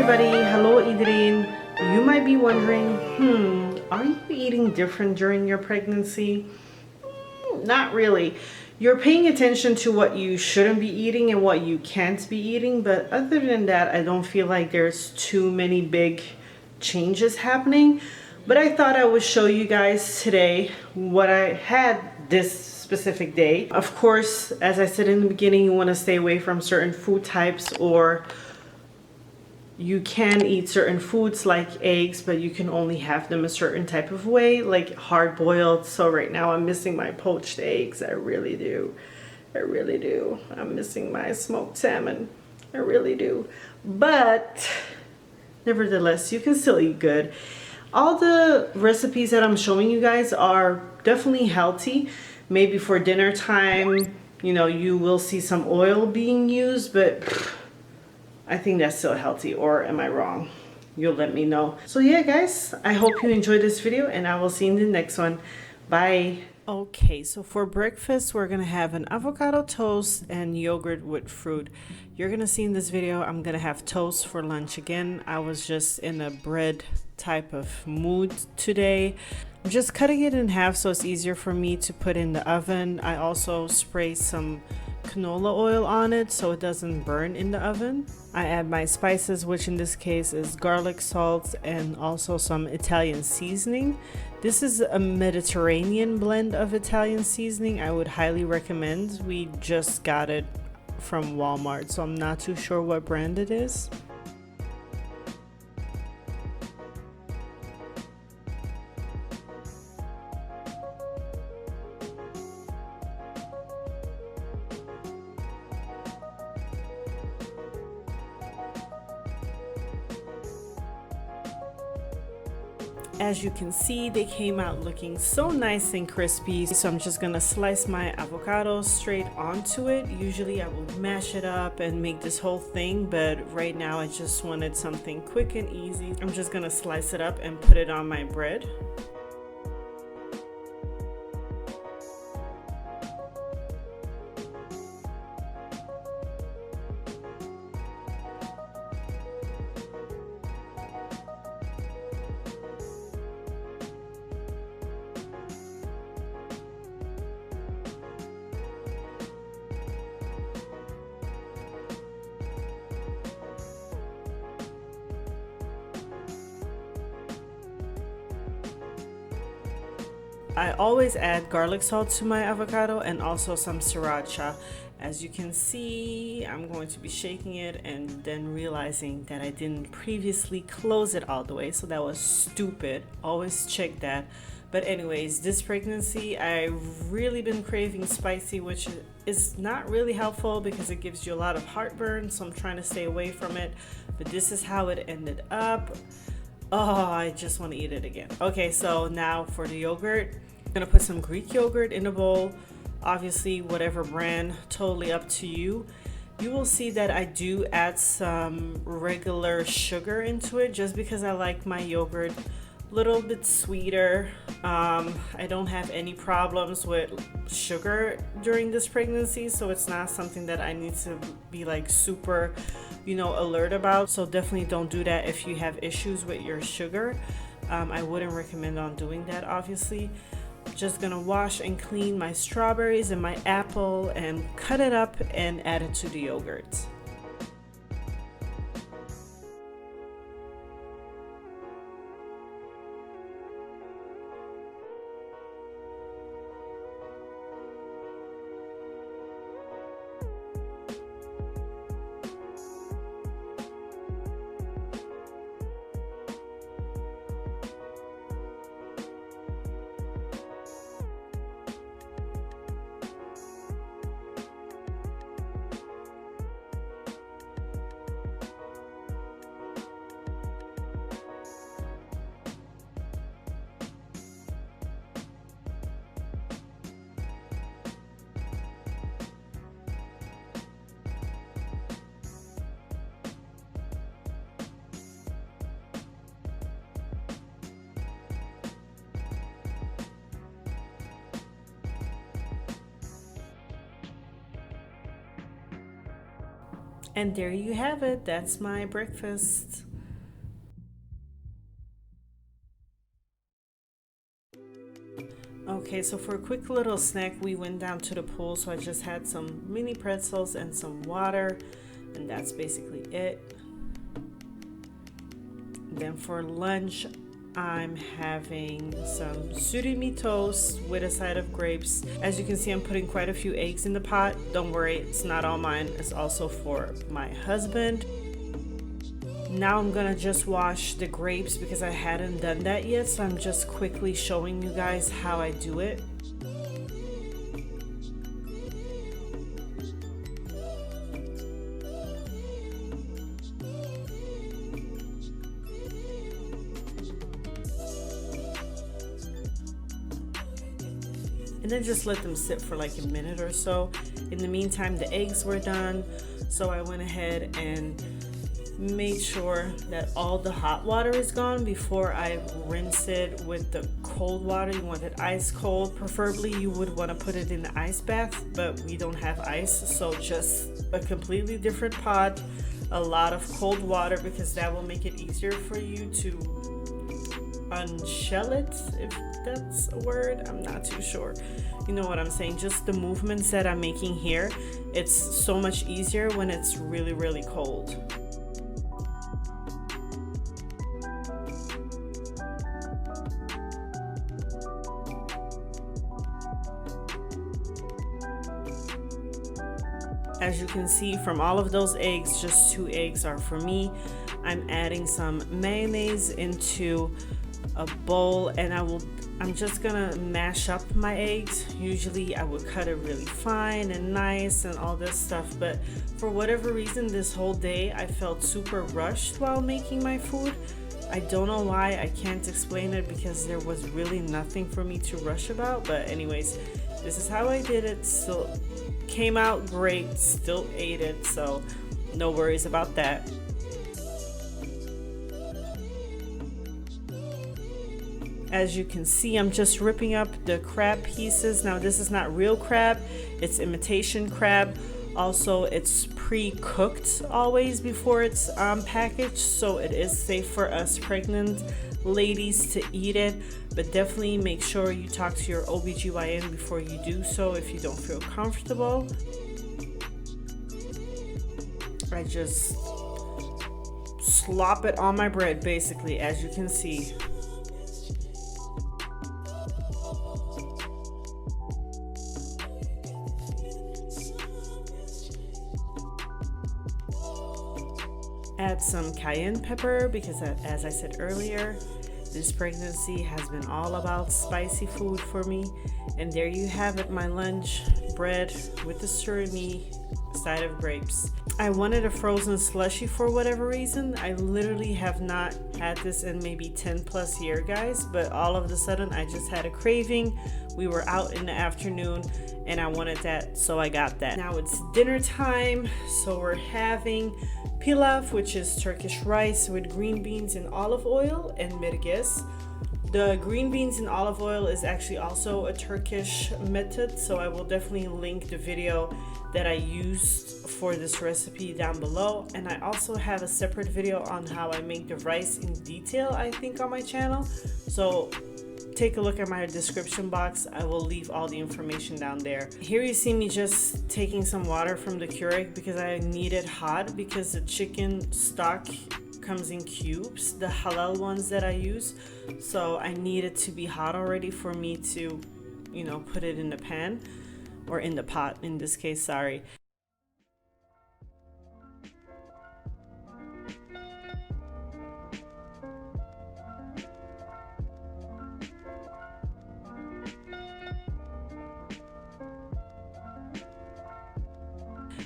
everybody, hello IEDEREEN. You might be wondering, are you eating different during your pregnancy? Not really. You're paying attention to what you shouldn't be eating and what you can't be eating, but other than that, I don't feel like there's too many big changes happening. But I thought I would show you guys today what I had this specific day. Of course, as I said in the beginning, you want to stay away from certain food types, or you can eat certain foods like eggs, but you can only have them a certain type of way, like hard boiled. So right now I'm missing my poached eggs. I really do. I really do. I'm missing my smoked salmon. I really do. But nevertheless, you can still eat good. All the recipes that I'm showing you guys are definitely healthy. Maybe for dinner time, you know, you will see some oil being used, but I think that's still healthy, or am I wrong? You'll let me know. So yeah, guys, I hope you enjoyed this video and I will see you in the next one. Bye. Okay, so for breakfast, we're gonna have an avocado toast and yogurt with fruit. You're gonna see in this video, I'm gonna have toast for lunch again. I was just in a bread type of mood today. I'm just cutting it in half so it's easier for me to put in the oven. I also spray some canola oil on it so it doesn't burn in the oven. I add my spices, which in this case is garlic, salt, and also some Italian seasoning. This is a Mediterranean blend of Italian seasoning. I would highly recommend. We just got it from Walmart, so I'm not too sure what brand it is. As you can see, they came out looking so nice and crispy. So I'm just gonna slice my avocado straight onto it. Usually I will mash it up and make this whole thing, but right now I just wanted something quick and easy. I'm just gonna slice it up and put it on my bread. I always add garlic salt to my avocado and also some sriracha. As you can see, I'm going to be shaking it and then realizing that I didn't previously close it all the way, so that was stupid. Always check that. But anyways, this pregnancy, I've really been craving spicy, which is not really helpful because it gives you a lot of heartburn, so I'm trying to stay away from it. But this is how it ended up. Oh, I just want to eat it again. Okay, so now for the yogurt, I'm gonna put some Greek yogurt in a bowl. Obviously, whatever brand, totally up to you. You will see that I do add some regular sugar into it just because I like my yogurt a little bit sweeter. I don't have any problems with sugar during this pregnancy, so it's not something that I need to be like super, you know, alert about. So definitely don't do that if you have issues with your sugar. I wouldn't recommend on doing that, obviously. Just gonna wash and clean my strawberries and my apple and cut it up and add it to the yogurt. And there you have it. That's my breakfast. Okay, so for a quick little snack, we went down to the pool, so I just had some mini pretzels and some water, and that's basically it. Then for lunch, I'm having some surimi toast with a side of grapes. As you can see, I'm putting quite a few eggs in the pot. Don't worry, it's not all mine, it's also for my husband. Now I'm gonna just wash the grapes because I hadn't done that yet, so I'm just quickly showing you guys how I do it. And then just let them sit for like a minute or so. In the meantime, the eggs were done, so I went ahead and made sure that all the hot water is gone before I rinse it with the cold water. You want it ice cold. Preferably you would want to put it in the ice bath, but we don't have ice, so just a completely different pot, a lot of cold water, because that will make it easier for you to unshell it, if that's a word. I'm not too sure. You know what I'm saying? Just the movements that I'm making here, it's so much easier when it's really, really cold. As you can see from all of those eggs, just 2 eggs are for me. I'm adding some mayonnaise into a bowl, and I'm just gonna mash up my eggs. Usually I would cut it really fine and nice and all this stuff, but for whatever reason this whole day I felt super rushed while making my food. I don't know why, I can't explain it, because there was really nothing for me to rush about. But anyways, this is how I did it. So came out great, still ate it, so no worries about that. As you can see, I'm just ripping up the crab pieces. Now this is not real crab, it's imitation crab. Also, it's pre-cooked always before it's packaged, so it is safe for us pregnant ladies to eat it, but definitely make sure you talk to your OBGYN before you do so if you don't feel comfortable. I just slop it on my bread basically, as you can see. Add some cayenne pepper because, as I said earlier, this pregnancy has been all about spicy food for me. And there you have it, my lunch bread with the surimi, side of grapes. I wanted a frozen slushie for whatever reason. I literally have not had this in maybe 10+ years, guys, but all of a sudden I just had a craving. We were out in the afternoon and I wanted that, so I got that. Now it's dinner time, so we're having pilav, which is Turkish rice with green beans in olive oil and mirges. The green beans in olive oil is actually also a Turkish method, so I will definitely link the video that I used for this recipe down below. And I also have a separate video on how I make the rice in detail, I think, on my channel. So take a look at my description box. I will leave all the information down there. Here you see me just taking some water from the Keurig because I need it hot, because the chicken stock comes in cubes, the halal ones that I use. So I need it to be hot already for me to, you know, put it in the pan, or in the pot in this case, sorry.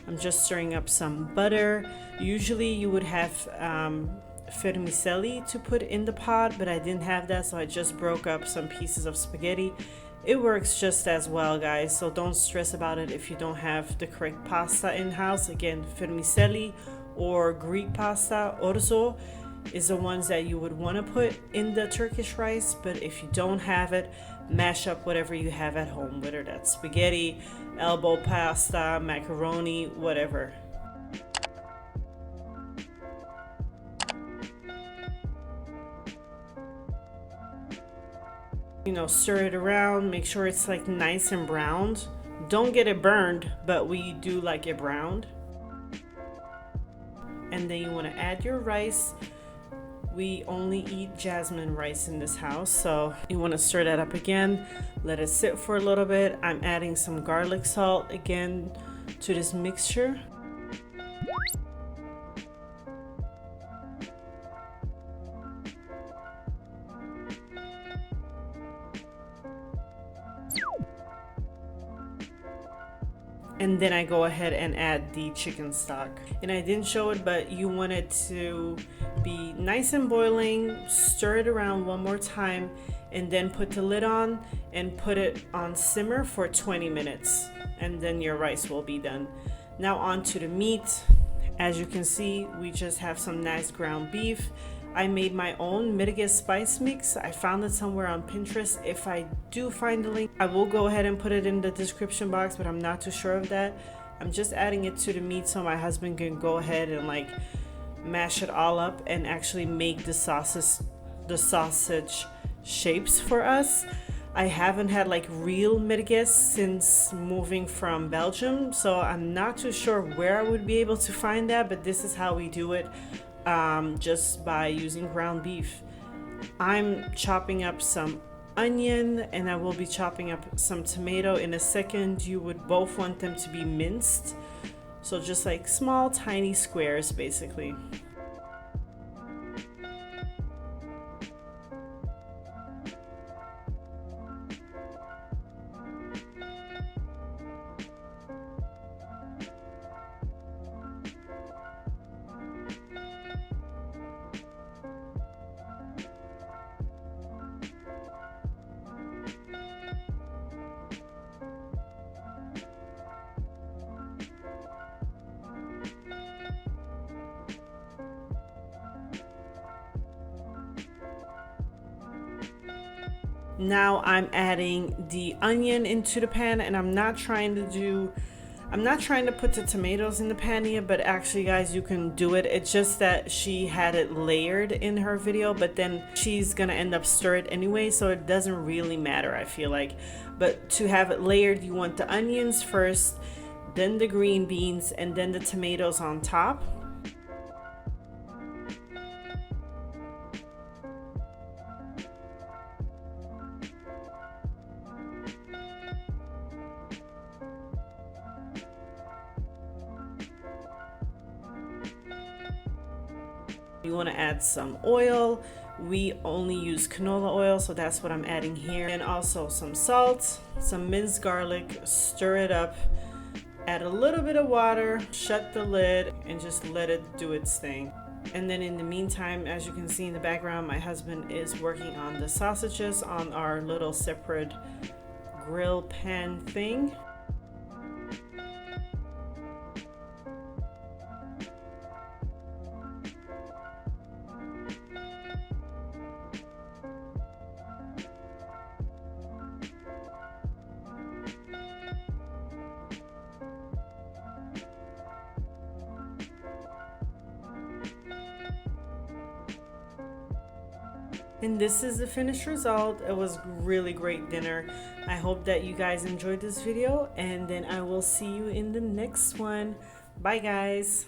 I'm just stirring up some butter. Usually you would have vermicelli to put in the pot, but I didn't have that, so I just broke up some pieces of spaghetti. It works just as well, guys, so don't stress about it if you don't have the correct pasta in-house. Again, vermicelli or Greek pasta, orzo, is the ones that you would want to put in the Turkish rice. But if you don't have it, mash up whatever you have at home, whether that's spaghetti, elbow pasta, macaroni, whatever. You know, stir it around, make sure it's like nice and browned. Don't get it burned, but we do like it browned. And then you want to add your rice. We only eat jasmine rice in this house, so you want to stir that up again, let it sit for a little bit. I'm adding some garlic salt again to this mixture. And then I go ahead and add the chicken stock. And I didn't show it, but you want it to be nice and boiling. Stir it around one more time and then put the lid on and put it on simmer for 20 minutes. And then your rice will be done. Now on to the meat. As you can see, we just have some nice ground beef. I made my own mitigated spice mix. I found it somewhere on Pinterest. If I do find the link, I will go ahead and put it in the description box, but I'm not too sure of that. I'm just adding it to the meat so my husband can go ahead and like mash it all up and actually make the sausage shapes for us. I haven't had like real mitigated since moving from Belgium, so I'm not too sure where I would be able to find that, but this is how we do it. Just by using ground beef. I'm chopping up some onion and I will be chopping up some tomato in a second. You would both want them to be minced, so just like small tiny squares basically. Now I'm adding the onion into the pan, and I'm not trying to put the tomatoes in the pan here, but actually guys, you can do it. It's just that she had it layered in her video, but then she's gonna end up stir it anyway, so it doesn't really matter, I feel like. But to have it layered, you want the onions first, then the green beans, and then the tomatoes on top. You want to add some oil. We only use canola oil, so that's what I'm adding here. And also some salt, some minced garlic. Stir it up, add a little bit of water, shut the lid, and just let it do its thing. And then in the meantime, as you can see in the background, my husband is working on the sausages on our little separate grill pan thing. And this is the finished result. It was really great dinner. I hope that you guys enjoyed this video, and then I will see you in the next one. Bye guys.